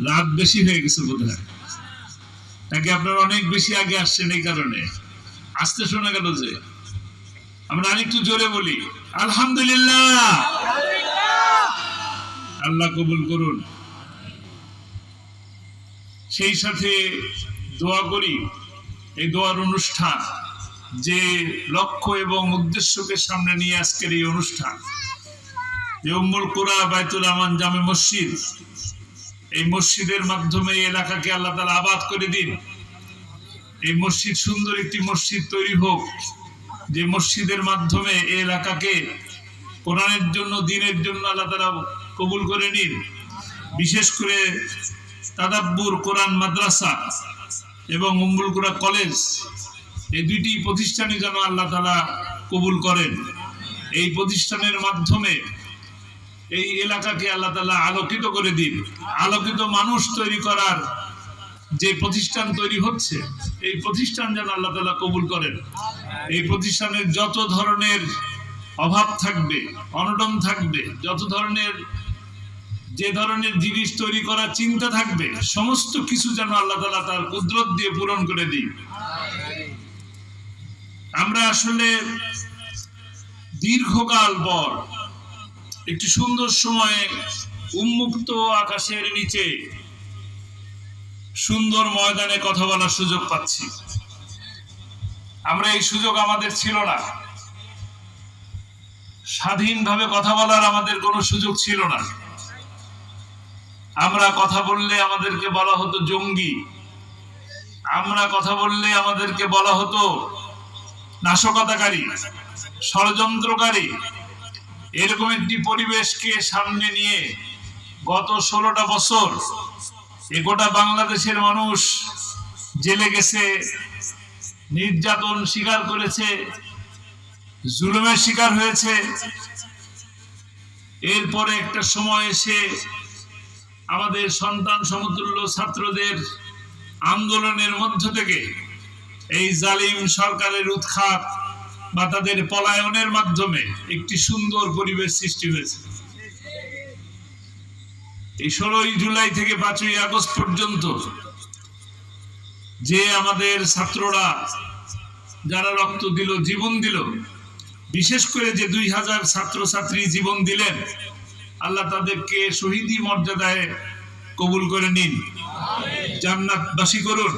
রাত বেশি হয়ে গেছে বোধহয়, নাকি আপনারা অনেক বেশি আগে আসছেন এই কারণে আসতে শোনা গেল যে? আমরা আরেকটু জোরে বলি আলহামদুলিল্লাহ। আল্লাহ কবুল করুন। সেই সাথে দোয়া করি এই দোয়ার অনুষ্ঠান, যে লক্ষ্য এবং উদ্দেশ্যকে সামনে নিয়ে আজকের এই অনুষ্ঠান, যে উম্মুল কুরা বাইতুল আমান জামে মসজিদ, এই মসজিদের মাধ্যমে এই এলাকাকে আল্লাহ তাআলা আবাদ করে দিন। এই মসজিদ সুন্দর একটি মসজিদ তৈরি হোক, যে মসজিদের মাধ্যমে এই এলাকাকে কোরআনের জন্য, দ্বীনের জন্য আল্লাহ তাআলা কবুল করে নিন। বিশেষ করে তাদাব্বুর কোরআন মাদ্রাসা এবং উম্মুল কুরা কলেজ, এই দুইটি প্রতিষ্ঠানই যেন আল্লাহ তাআলা কবুল করেন। এই প্রতিষ্ঠানের মাধ্যমে এই এলাকাকে আল্লাহ তাআলা আলোকিত করে দিন। আলোকিত মানুষ তৈরি করার যে প্রতিষ্ঠান তৈরি হচ্ছে, এই প্রতিষ্ঠান যেন আল্লাহ তাআলা কবুল করেন। এই প্রতিষ্ঠানের যত ধরনের অভাব থাকবে, অনটন থাকবে, যত ধরনের যে ধরনের জিনিস তৈরি করার চিন্তা থাকবে, সমস্ত কিছু যেন আল্লাহ তাআলা তার কুদরত দিয়ে পূরণ করে দিন। আমরা আসলে দীর্ঘকাল পর একটি সুন্দর সময়ে উন্মুক্ত আকাশের নিচে সুন্দর ময়দানে কথা বলার সুযোগ পাচ্ছি। আমরা এই সুযোগ আমাদের ছিল না, স্বাধীনভাবে কথা বলার আমাদের কোনো সুযোগ ছিল না। আমরা কথা বললে আমাদেরকে বলা হতো জঙ্গি, আমরা কথা বললে আমাদেরকে বলা হতো নাশকতাকারী, ষড়যন্ত্রকারী। এরকম একটি পরিবেশকে সামনে নিয়ে গত 16টা বছর গোটা বাংলাদেশের মানুষ জেলে গেছে, নির্যাতন স্বীকার করেছে, জুলুমের শিকার হয়েছে। এরপরে একটা সময় এসে আমাদের সন্তান সমতুল্য ছাত্রদের আন্দোলনের মধ্য থেকে এই জালিম সরকারের উৎখাত বা তাদের পলায়নের মাধ্যমে একটি সুন্দর পরিবেশ সৃষ্টি হয়েছে। এই 16ই জুলাই থেকে 5ই আগস্ট পর্যন্ত যে আমাদের ছাত্ররা যারা রক্ত দিল, জীবন দিল, বিশেষ করে যে 2000 ছাত্রছাত্রী জীবন দিলেন, আল্লাহ তাদেরকে শহীদি মর্যাদায় কবুল করে নিন, জান্নাতবাসী করুন।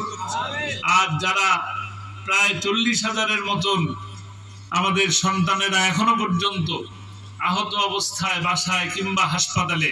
আর যারা প্রায় 40,000-এর মতন আমাদের সন্তানেরা এখনো পর্যন্ত আহত অবস্থায় বাসায় কিংবা হাসপাতালে